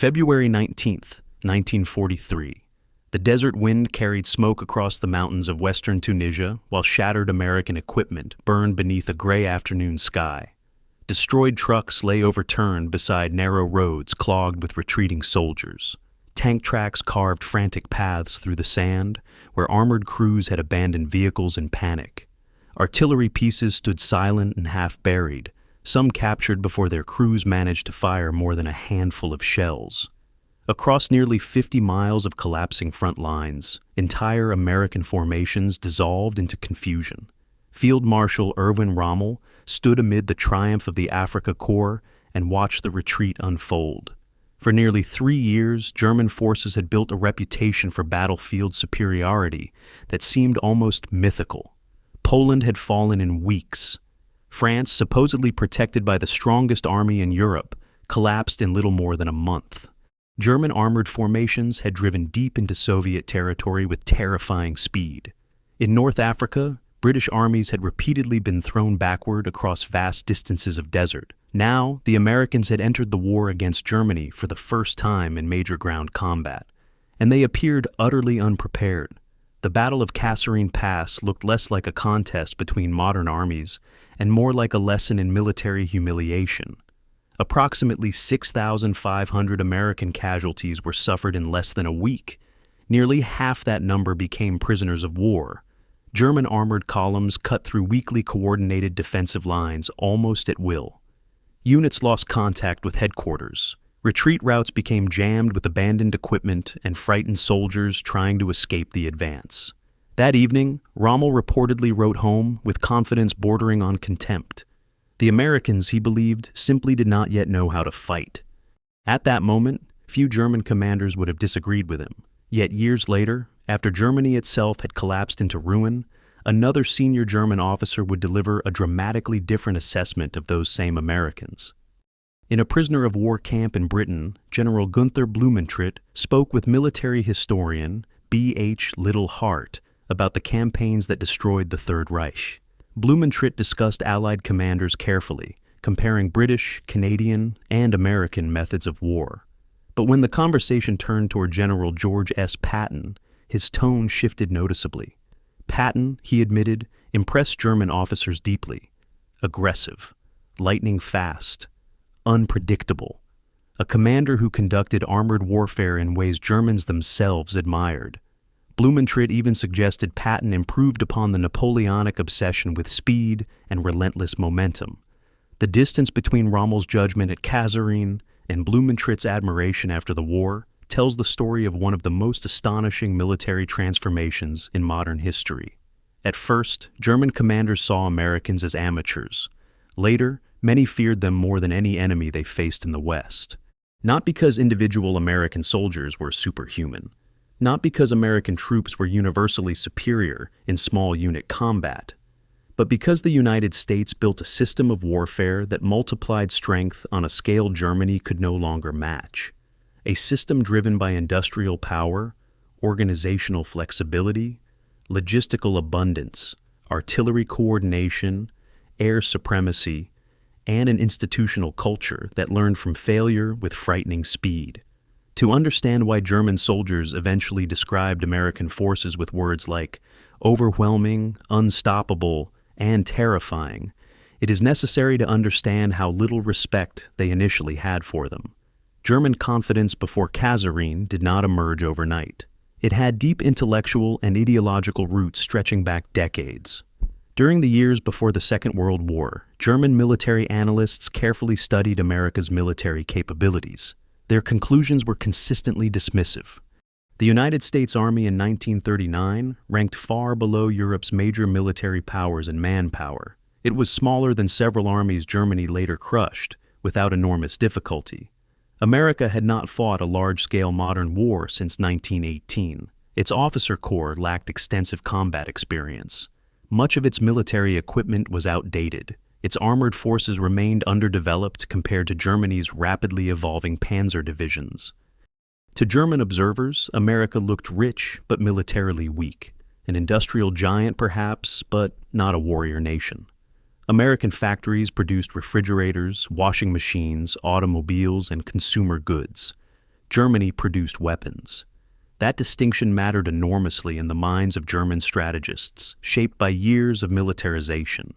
February 19th, 1943. The desert wind carried smoke across the mountains of western Tunisia, while shattered American equipment burned beneath a gray afternoon sky. Destroyed trucks lay overturned beside narrow roads clogged with retreating soldiers. Tank tracks carved frantic paths through the sand, where armored crews had abandoned vehicles in panic. Artillery pieces stood silent and half-buried, some captured before their crews managed to fire more than a handful of shells. Across nearly 50 miles of collapsing front lines, entire American formations dissolved into confusion. Field Marshal Erwin Rommel stood amid the triumph of the Afrika Korps and watched the retreat unfold. For nearly 3 years, German forces had built a reputation for battlefield superiority that seemed almost mythical. Poland had fallen in weeks. France, supposedly protected by the strongest army in Europe, collapsed in little more than a month. German armored formations had driven deep into Soviet territory with terrifying speed. In North Africa, British armies had repeatedly been thrown backward across vast distances of desert. Now, the Americans had entered the war against Germany for the first time in major ground combat, and they appeared utterly unprepared. The Battle of Kasserine Pass looked less like a contest between modern armies and more like a lesson in military humiliation. Approximately 6,500 American casualties were suffered in less than a week. Nearly half that number became prisoners of war. German armored columns cut through weakly coordinated defensive lines almost at will. Units lost contact with headquarters. Retreat routes became jammed with abandoned equipment and frightened soldiers trying to escape the advance. That evening, Rommel reportedly wrote home with confidence bordering on contempt. The Americans, he believed, simply did not yet know how to fight. At that moment, few German commanders would have disagreed with him. Yet years later, after Germany itself had collapsed into ruin, another senior German officer would deliver a dramatically different assessment of those same Americans. In a prisoner of war camp in Britain, General Gunther Blumentritt spoke with military historian B.H. Little Hart about the campaigns that destroyed the Third Reich. Blumentritt discussed Allied commanders carefully, comparing British, Canadian, and American methods of war. But when the conversation turned toward General George S. Patton, his tone shifted noticeably. Patton, he admitted, impressed German officers deeply. Aggressive, lightning fast, unpredictable. A commander who conducted armored warfare in ways Germans themselves admired. Blumentritt even suggested Patton improved upon the Napoleonic obsession with speed and relentless momentum. The distance between Rommel's judgment at Kasserine and Blumentritt's admiration after the war tells the story of one of the most astonishing military transformations in modern history. At first, German commanders saw Americans as amateurs. Later, many feared them more than any enemy they faced in the West. Not because individual American soldiers were superhuman. Not because American troops were universally superior in small unit combat, but because the United States built a system of warfare that multiplied strength on a scale Germany could no longer match. A system driven by industrial power, organizational flexibility, logistical abundance, artillery coordination, air supremacy, and an institutional culture that learned from failure with frightening speed. To understand why German soldiers eventually described American forces with words like overwhelming, unstoppable, and terrifying, it is necessary to understand how little respect they initially had for them. German confidence before Kasserine did not emerge overnight. It had deep intellectual and ideological roots stretching back decades. During the years before the Second World War, German military analysts carefully studied America's military capabilities. Their conclusions were consistently dismissive. The United States Army in 1939 ranked far below Europe's major military powers in manpower. It was smaller than several armies Germany later crushed, without enormous difficulty. America had not fought a large-scale modern war since 1918. Its officer corps lacked extensive combat experience. Much of its military equipment was outdated. Its armored forces remained underdeveloped compared to Germany's rapidly evolving panzer divisions. To German observers, America looked rich but militarily weak. An industrial giant, perhaps, but not a warrior nation. American factories produced refrigerators, washing machines, automobiles, and consumer goods. Germany produced weapons. That distinction mattered enormously in the minds of German strategists, shaped by years of militarization.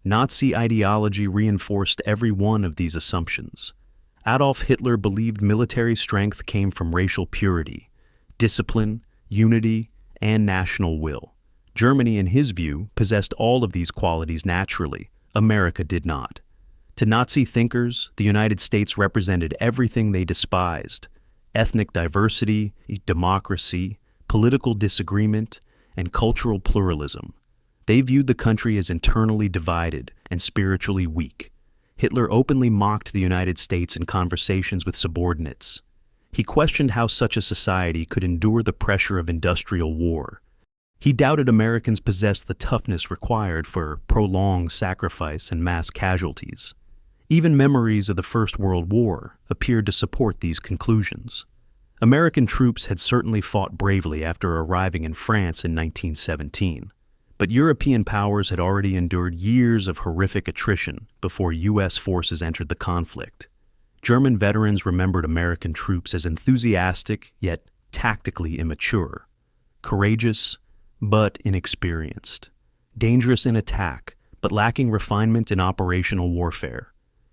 Nazi ideology reinforced every one of these assumptions. Adolf Hitler believed military strength came from racial purity, discipline, unity, and national will. Germany, in his view, possessed all of these qualities naturally. America did not. To Nazi thinkers, the United States represented everything they despised: ethnic diversity, democracy, political disagreement, and cultural pluralism. They viewed the country as internally divided and spiritually weak. Hitler openly mocked the United States in conversations with subordinates. He questioned how such a society could endure the pressure of industrial war. He doubted Americans possessed the toughness required for prolonged sacrifice and mass casualties. Even memories of the First World War appeared to support these conclusions. American troops had certainly fought bravely after arriving in France in 1917. But European powers had already endured years of horrific attrition before U.S. forces entered the conflict. German veterans remembered American troops as enthusiastic yet tactically immature, courageous but inexperienced, dangerous in attack but lacking refinement in operational warfare.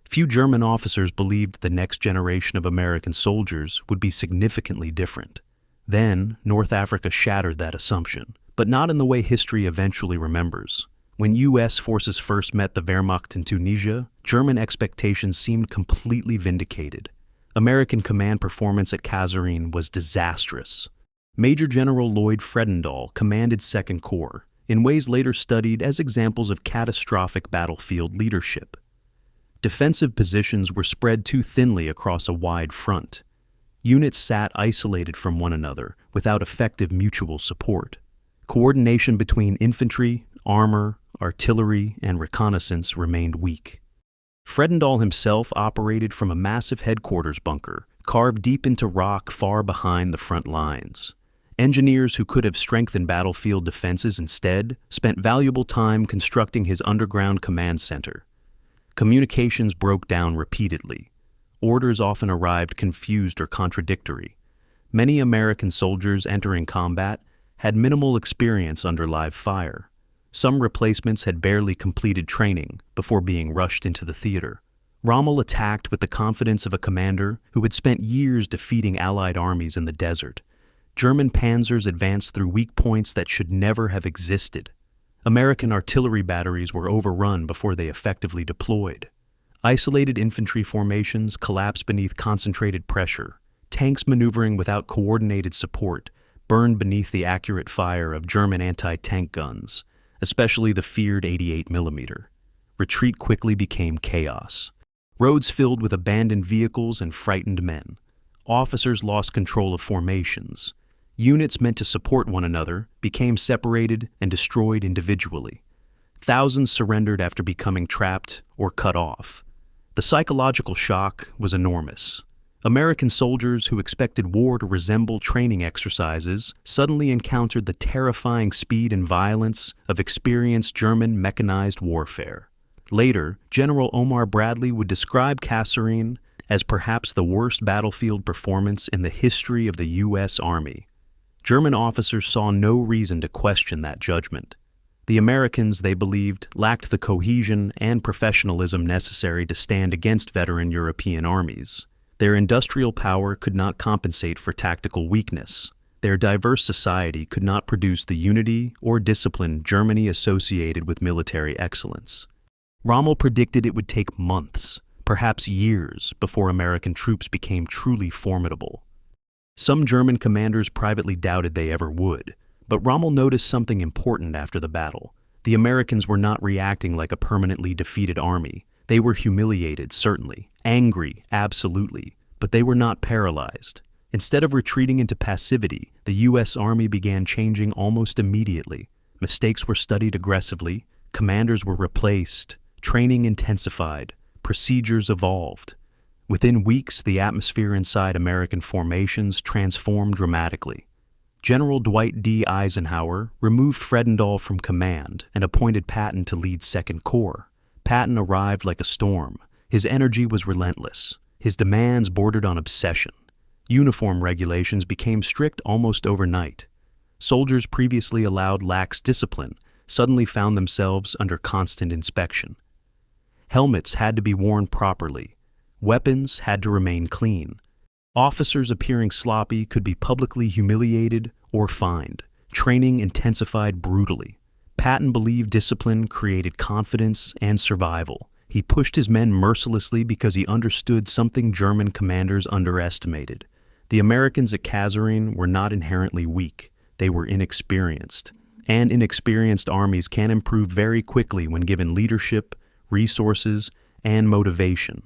Few German officers believed the next generation of American soldiers would be significantly different. Then, North Africa shattered that assumption, but not in the way history eventually remembers. When U.S. forces first met the Wehrmacht in Tunisia, German expectations seemed completely vindicated. American command performance at Kasserine was disastrous. Major General Lloyd Fredendall commanded Second Corps, in ways later studied as examples of catastrophic battlefield leadership. Defensive positions were spread too thinly across a wide front. Units sat isolated from one another, without effective mutual support. Coordination between infantry, armor, artillery, and reconnaissance remained weak. Fredendall himself operated from a massive headquarters bunker, carved deep into rock far behind the front lines. Engineers who could have strengthened battlefield defenses instead spent valuable time constructing his underground command center. Communications broke down repeatedly. Orders often arrived confused or contradictory. Many American soldiers entering combat had minimal experience under live fire. Some replacements had barely completed training before being rushed into the theater. Rommel attacked with the confidence of a commander who had spent years defeating Allied armies in the desert. German panzers advanced through weak points that should never have existed. American artillery batteries were overrun before they effectively deployed. Isolated infantry formations collapsed beneath concentrated pressure. Tanks maneuvering without coordinated support burned beneath the accurate fire of German anti-tank guns, especially the feared 88mm. Retreat quickly became chaos. Roads filled with abandoned vehicles and frightened men. Officers lost control of formations. Units meant to support one another became separated and destroyed individually. Thousands surrendered after becoming trapped or cut off. The psychological shock was enormous. American soldiers who expected war to resemble training exercises suddenly encountered the terrifying speed and violence of experienced German mechanized warfare. Later, General Omar Bradley would describe Kasserine as perhaps the worst battlefield performance in the history of the U.S. Army. German officers saw no reason to question that judgment. The Americans, they believed, lacked the cohesion and professionalism necessary to stand against veteran European armies. Their industrial power could not compensate for tactical weakness. Their diverse society could not produce the unity or discipline Germany associated with military excellence. Rommel predicted it would take months, perhaps years, before American troops became truly formidable. Some German commanders privately doubted they ever would, but Rommel noticed something important after the battle. The Americans were not reacting like a permanently defeated army. They were humiliated, certainly, angry, absolutely, but they were not paralyzed. Instead of retreating into passivity, the U.S. Army began changing almost immediately. Mistakes were studied aggressively, commanders were replaced, training intensified, procedures evolved. Within weeks, the atmosphere inside American formations transformed dramatically. General Dwight D. Eisenhower removed Fredendall from command and appointed Patton to lead Second Corps. Patton arrived like a storm. His energy was relentless. His demands bordered on obsession. Uniform regulations became strict almost overnight. Soldiers previously allowed lax discipline suddenly found themselves under constant inspection. Helmets had to be worn properly. Weapons had to remain clean. Officers appearing sloppy could be publicly humiliated or fined. Training intensified brutally. Patton believed discipline created confidence and survival. He pushed his men mercilessly because he understood something German commanders underestimated. The Americans at Kasserine were not inherently weak. They were inexperienced. And inexperienced armies can improve very quickly when given leadership, resources, and motivation.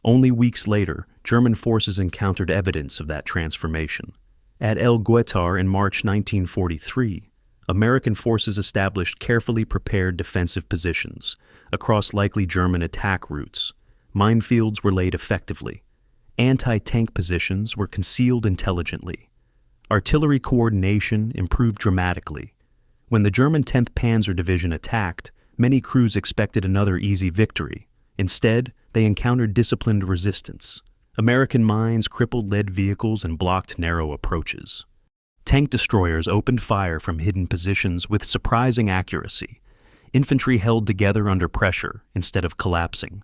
Only weeks later, German forces encountered evidence of that transformation. At El Guetar in March 1943, American forces established carefully prepared defensive positions across likely German attack routes. Minefields were laid effectively. Anti-tank positions were concealed intelligently. Artillery coordination improved dramatically. When the German 10th Panzer Division attacked, many crews expected another easy victory. Instead, they encountered disciplined resistance. American mines crippled lead vehicles and blocked narrow approaches. Tank destroyers opened fire from hidden positions with surprising accuracy. Infantry held together under pressure instead of collapsing.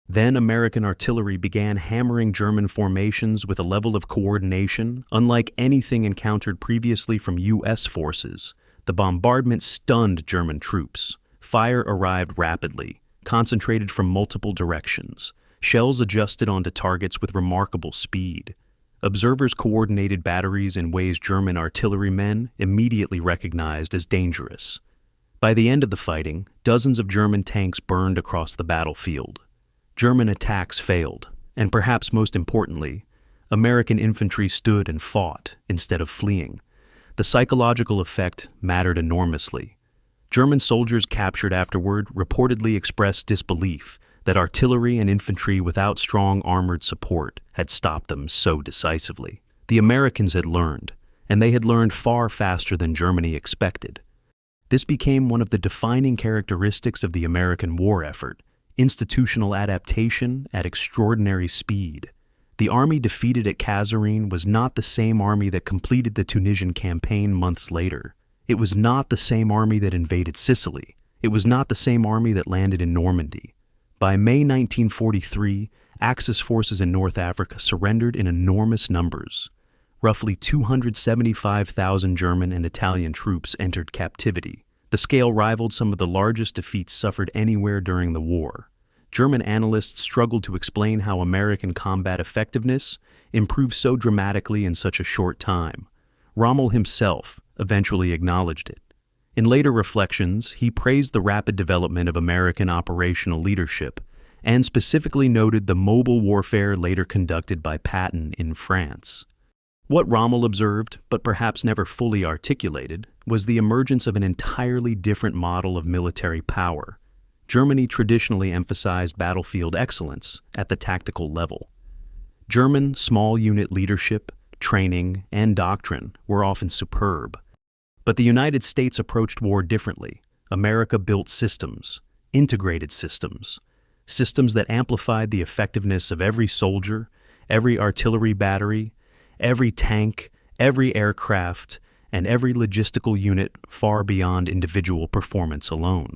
Then American artillery began hammering German formations with a level of coordination unlike anything encountered previously from U.S. forces. The bombardment stunned German troops. Fire arrived rapidly, concentrated from multiple directions. Shells adjusted onto targets with remarkable speed. Observers coordinated batteries in ways German artillerymen immediately recognized as dangerous. By the end of the fighting, dozens of German tanks burned across the battlefield. German attacks failed, and perhaps most importantly, American infantry stood and fought instead of fleeing. The psychological effect mattered enormously. German soldiers captured afterward reportedly expressed disbelief that artillery and infantry without strong armored support had stopped them so decisively. The Americans had learned, and they had learned far faster than Germany expected. This became one of the defining characteristics of the American war effort: institutional adaptation at extraordinary speed. The army defeated at Kasserine was not the same army that completed the Tunisian campaign months later. It was not the same army that invaded Sicily. It was not the same army that landed in Normandy. By May 1943, Axis forces in North Africa surrendered in enormous numbers. Roughly 275,000 German and Italian troops entered captivity. The scale rivaled some of the largest defeats suffered anywhere during the war. German analysts struggled to explain how American combat effectiveness improved so dramatically in such a short time. Rommel himself eventually acknowledged it. In later reflections, he praised the rapid development of American operational leadership and specifically noted the mobile warfare later conducted by Patton in France. What Rommel observed, but perhaps never fully articulated, was the emergence of an entirely different model of military power. Germany traditionally emphasized battlefield excellence at the tactical level. German small unit leadership, training, and doctrine were often superb. But the United States approached war differently. America built systems, integrated systems, systems that amplified the effectiveness of every soldier, every artillery battery, every tank, every aircraft, and every logistical unit far beyond individual performance alone.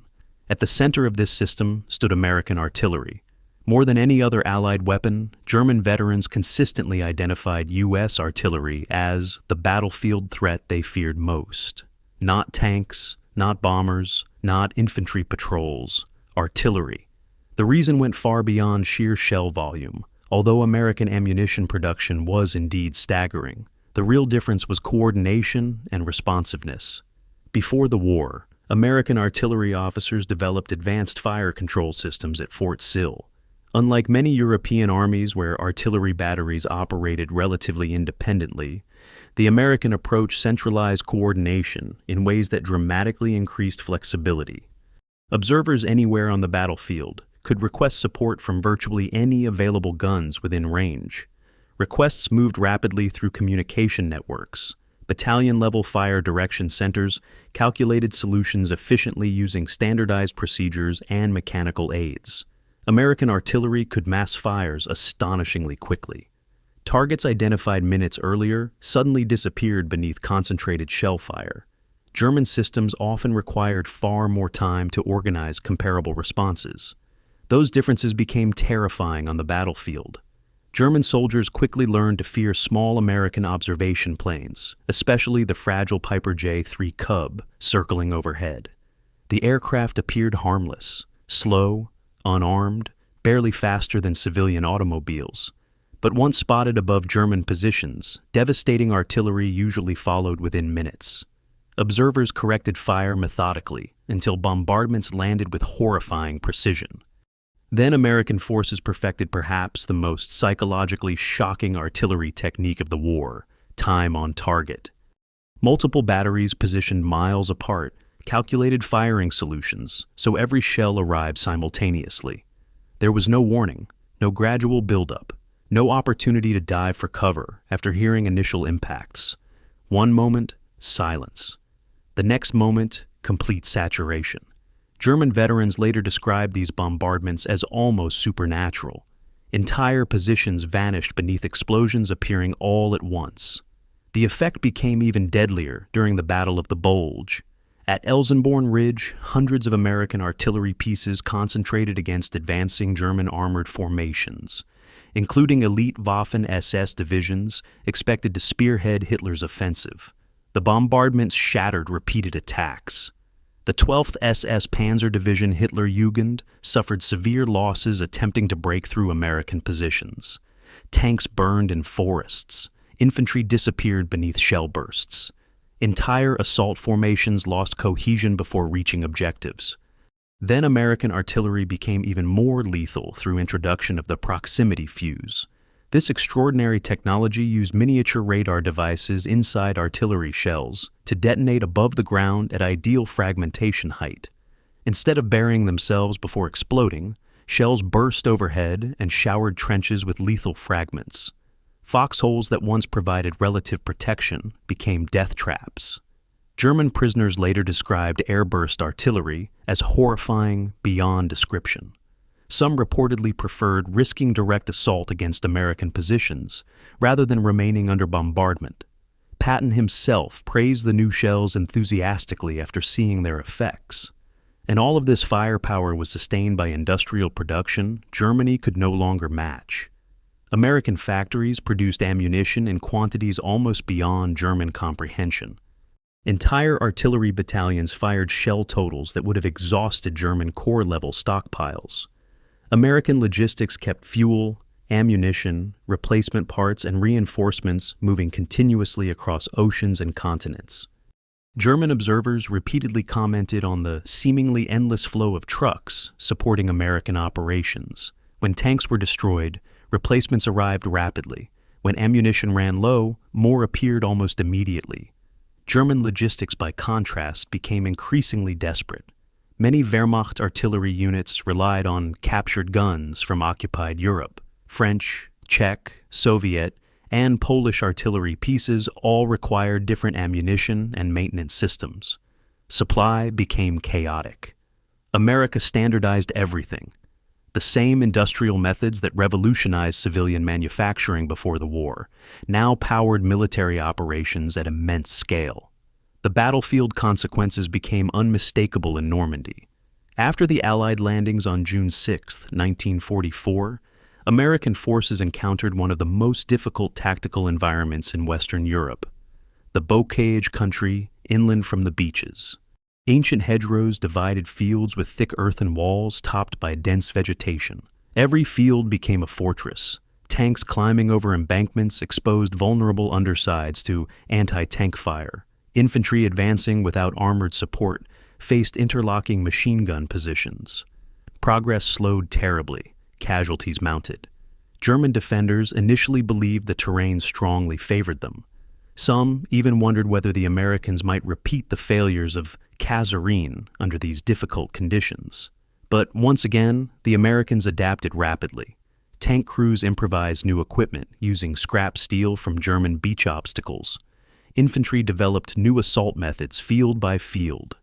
At the center of this system stood American artillery. More than any other Allied weapon, German veterans consistently identified U.S. artillery as the battlefield threat they feared most. Not tanks, not bombers, not infantry patrols, artillery. The reason went far beyond sheer shell volume. Although American ammunition production was indeed staggering, the real difference was coordination and responsiveness. Before the war, American artillery officers developed advanced fire control systems at Fort Sill. Unlike many European armies where artillery batteries operated relatively independently, the American approach centralized coordination in ways that dramatically increased flexibility. Observers anywhere on the battlefield could request support from virtually any available guns within range. Requests moved rapidly through communication networks. Battalion-level fire direction centers calculated solutions efficiently using standardized procedures and mechanical aids. American artillery could mass fires astonishingly quickly. Targets identified minutes earlier suddenly disappeared beneath concentrated shell fire. German systems often required far more time to organize comparable responses. Those differences became terrifying on the battlefield. German soldiers quickly learned to fear small American observation planes, especially the fragile Piper J-3 Cub circling overhead. The aircraft appeared harmless, slow, unarmed, barely faster than civilian automobiles. But once spotted above German positions, devastating artillery usually followed within minutes. Observers corrected fire methodically until bombardments landed with horrifying precision. Then American forces perfected perhaps the most psychologically shocking artillery technique of the war, time on target. Multiple batteries positioned miles apart calculated firing solutions so every shell arrived simultaneously. There was no warning, no gradual buildup, no opportunity to dive for cover after hearing initial impacts. One moment, silence. The next moment, complete saturation. German veterans later described these bombardments as almost supernatural. Entire positions vanished beneath explosions appearing all at once. The effect became even deadlier during the Battle of the Bulge. At Elsenborn Ridge, hundreds of American artillery pieces concentrated against advancing German armored formations, including elite Waffen-SS divisions expected to spearhead Hitler's offensive. The bombardments shattered repeated attacks. The 12th SS Panzer Division Hitlerjugend suffered severe losses attempting to break through American positions. Tanks burned in forests. Infantry disappeared beneath shell bursts. Entire assault formations lost cohesion before reaching objectives. Then American artillery became even more lethal through introduction of the proximity fuse. This extraordinary technology used miniature radar devices inside artillery shells to detonate above the ground at ideal fragmentation height. Instead of burying themselves before exploding, shells burst overhead and showered trenches with lethal fragments. Foxholes that once provided relative protection became death traps. German prisoners later described airburst artillery as horrifying beyond description. Some reportedly preferred risking direct assault against American positions rather than remaining under bombardment. Patton himself praised the new shells enthusiastically after seeing their effects. And all of this firepower was sustained by industrial production Germany could no longer match. American factories produced ammunition in quantities almost beyond German comprehension. Entire artillery battalions fired shell totals that would have exhausted German corps-level stockpiles. American logistics kept fuel, ammunition, replacement parts, and reinforcements moving continuously across oceans and continents. German observers repeatedly commented on the seemingly endless flow of trucks supporting American operations. When tanks were destroyed, replacements arrived rapidly. When ammunition ran low, more appeared almost immediately. German logistics, by contrast, became increasingly desperate. Many Wehrmacht artillery units relied on captured guns from occupied Europe. French, Czech, Soviet, and Polish artillery pieces all required different ammunition and maintenance systems. Supply became chaotic. America standardized everything. The same industrial methods that revolutionized civilian manufacturing before the war now powered military operations at immense scale. The battlefield consequences became unmistakable in Normandy. After the Allied landings on June 6, 1944, American forces encountered one of the most difficult tactical environments in Western Europe, the bocage country inland from the beaches. Ancient hedgerows divided fields with thick earthen walls topped by dense vegetation. Every field became a fortress. Tanks climbing over embankments exposed vulnerable undersides to anti-tank fire. Infantry advancing without armored support faced interlocking machine gun positions. Progress slowed terribly, casualties mounted. German defenders initially believed the terrain strongly favored them. Some even wondered whether the Americans might repeat the failures of Kasserine under these difficult conditions. But once again, the Americans adapted rapidly. Tank crews improvised new equipment using scrap steel from German beach obstacles. Infantry developed new assault methods field by field.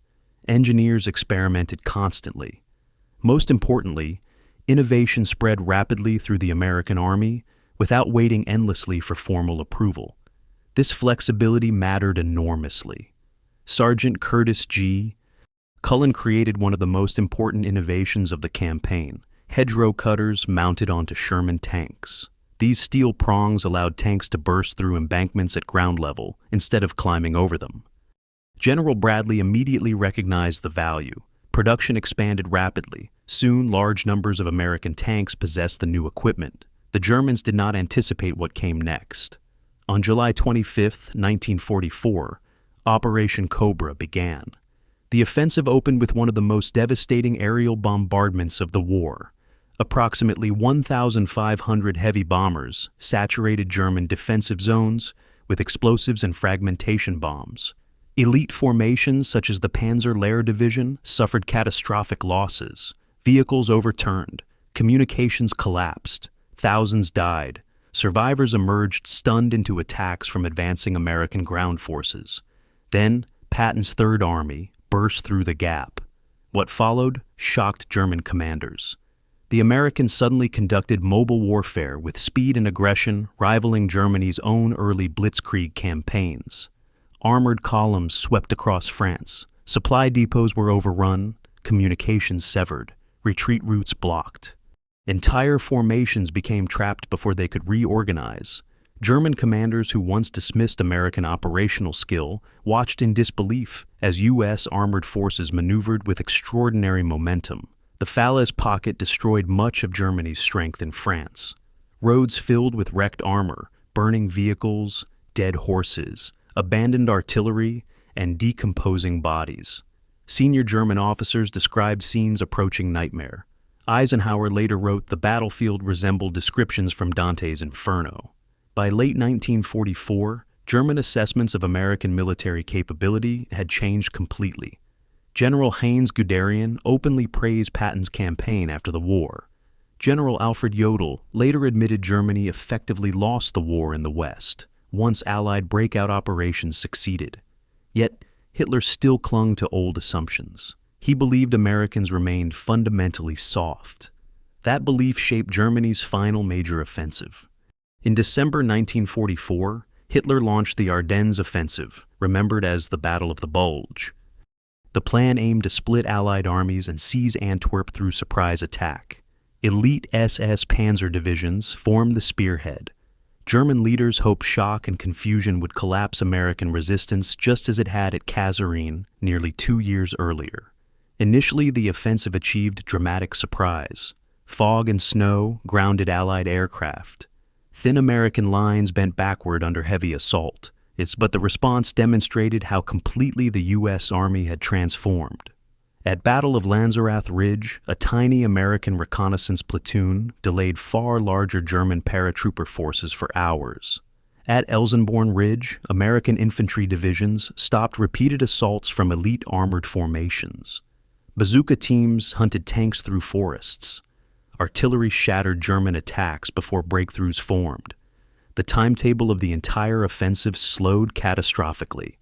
Engineers experimented constantly. Most importantly, innovation spread rapidly through the American Army, without waiting endlessly for formal approval. This flexibility mattered enormously. Sergeant Curtis G. Cullen created one of the most important innovations of the campaign: hedgerow cutters mounted onto Sherman tanks. These steel prongs allowed tanks to burst through embankments at ground level instead of climbing over them. General Bradley immediately recognized the value. Production expanded rapidly. Soon, large numbers of American tanks possessed the new equipment. The Germans did not anticipate what came next. On July 25, 1944, Operation Cobra began. The offensive opened with one of the most devastating aerial bombardments of the war. Approximately 1,500 heavy bombers saturated German defensive zones with explosives and fragmentation bombs. Elite formations such as the Panzer Lehr Division suffered catastrophic losses. Vehicles overturned, communications collapsed, thousands died. Survivors emerged stunned into attacks from advancing American ground forces. Then, Patton's Third Army burst through the gap. What followed shocked German commanders. The Americans suddenly conducted mobile warfare with speed and aggression rivaling Germany's own early blitzkrieg campaigns. Armored columns swept across France. Supply depots were overrun, communications severed, retreat routes blocked. Entire formations became trapped before they could reorganize. German commanders who once dismissed American operational skill watched in disbelief as U.S. armored forces maneuvered with extraordinary momentum. The Falaise Pocket destroyed much of Germany's strength in France. Roads filled with wrecked armor, burning vehicles, dead horses, abandoned artillery, and decomposing bodies. Senior German officers described scenes approaching nightmare. Eisenhower later wrote the battlefield resembled descriptions from Dante's Inferno. By late 1944, German assessments of American military capability had changed completely. General Heinz Guderian openly praised Patton's campaign after the war. General Alfred Jodl later admitted Germany effectively lost the war in the West, once Allied breakout operations succeeded. Yet, Hitler still clung to old assumptions. He believed Americans remained fundamentally soft. That belief shaped Germany's final major offensive. In December 1944, Hitler launched the Ardennes Offensive, remembered as the Battle of the Bulge. The plan aimed to split Allied armies and seize Antwerp through surprise attack. Elite SS panzer divisions formed the spearhead. German leaders hoped shock and confusion would collapse American resistance just as it had at Kasserine nearly 2 years earlier. Initially, the offensive achieved dramatic surprise. Fog and snow grounded Allied aircraft. Thin American lines bent backward under heavy assault. But the response demonstrated how completely the U.S. Army had transformed. At Battle of Lanzerath Ridge, a tiny American reconnaissance platoon delayed far larger German paratrooper forces for hours. At Elsenborn Ridge, American infantry divisions stopped repeated assaults from elite armored formations. Bazooka teams hunted tanks through forests. Artillery shattered German attacks before breakthroughs formed. The timetable of the entire offensive slowed catastrophically.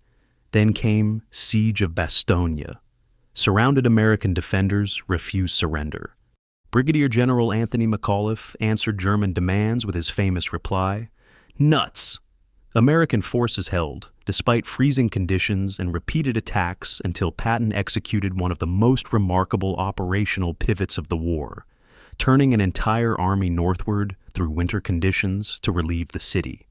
Then came Siege of Bastogne. Surrounded American defenders refused surrender. Brigadier General Anthony McAuliffe answered German demands with his famous reply, "Nuts!" American forces held, despite freezing conditions and repeated attacks, until Patton executed one of the most remarkable operational pivots of the war, turning an entire army northward through winter conditions to relieve the city.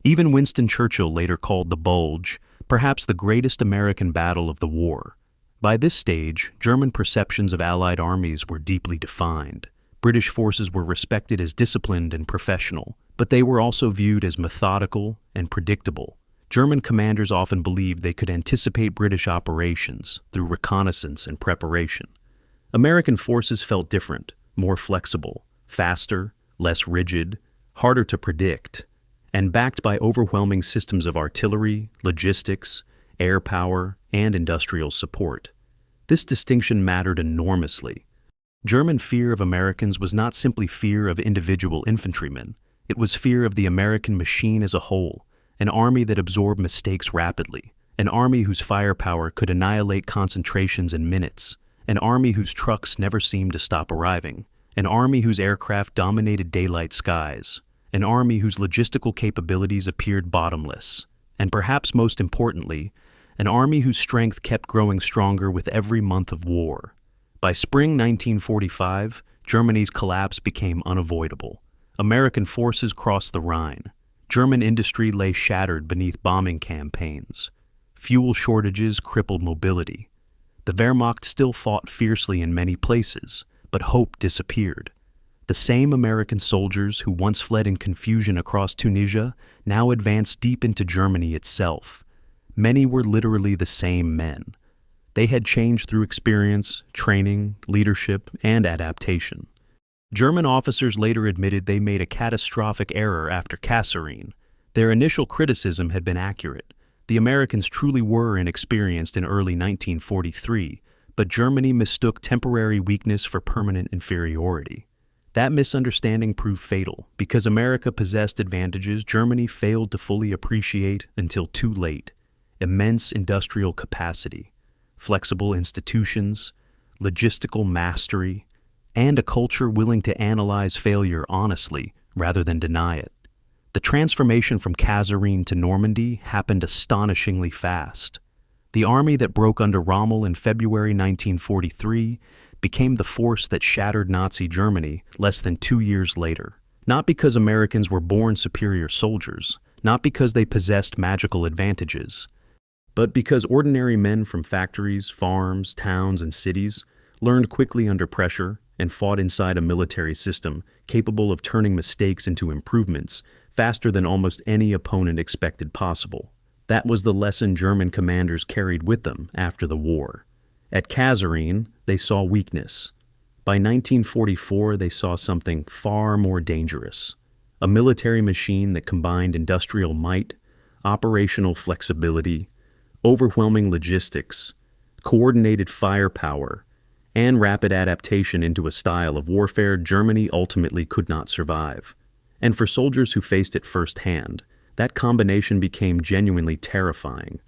Even Winston Churchill later called the Bulge perhaps the greatest American battle of the war. By this stage, German perceptions of Allied armies were deeply defined. British forces were respected as disciplined and professional, but they were also viewed as methodical and predictable. German commanders often believed they could anticipate British operations through reconnaissance and preparation. American forces felt different, more flexible, faster, less rigid, harder to predict, and backed by overwhelming systems of artillery, logistics, air power, and industrial support. This distinction mattered enormously. German fear of Americans was not simply fear of individual infantrymen. It was fear of the American machine as a whole, an army that absorbed mistakes rapidly, an army whose firepower could annihilate concentrations in minutes, an army whose trucks never seemed to stop arriving, an army whose aircraft dominated daylight skies, an army whose logistical capabilities appeared bottomless, and perhaps most importantly, an army whose strength kept growing stronger with every month of war. By spring 1945, Germany's collapse became unavoidable. American forces crossed the Rhine. German industry lay shattered beneath bombing campaigns. Fuel shortages crippled mobility. The Wehrmacht still fought fiercely in many places, but hope disappeared. The same American soldiers who once fled in confusion across Tunisia now advanced deep into Germany itself. Many were literally the same men. They had changed through experience, training, leadership, and adaptation. German officers later admitted they made a catastrophic error after Kasserine. Their initial criticism had been accurate. The Americans truly were inexperienced in early 1943, but Germany mistook temporary weakness for permanent inferiority. That misunderstanding proved fatal. Because America possessed advantages Germany failed to fully appreciate until too late: immense industrial capacity, flexible institutions, logistical mastery, and a culture willing to analyze failure honestly rather than deny it. The transformation from Kasserine to Normandy happened astonishingly fast. The army that broke under Rommel in February 1943 became the force that shattered Nazi Germany less than 2 years later. Not because Americans were born superior soldiers, not because they possessed magical advantages, but because ordinary men from factories, farms, towns, and cities learned quickly under pressure and fought inside a military system capable of turning mistakes into improvements faster than almost any opponent expected possible. That was the lesson German commanders carried with them after the war. At Kasserine, they saw weakness. By 1944, they saw something far more dangerous: a military machine that combined industrial might, operational flexibility, overwhelming logistics, coordinated firepower, and rapid adaptation into a style of warfare Germany ultimately could not survive. And for soldiers who faced it firsthand, that combination became genuinely terrifying.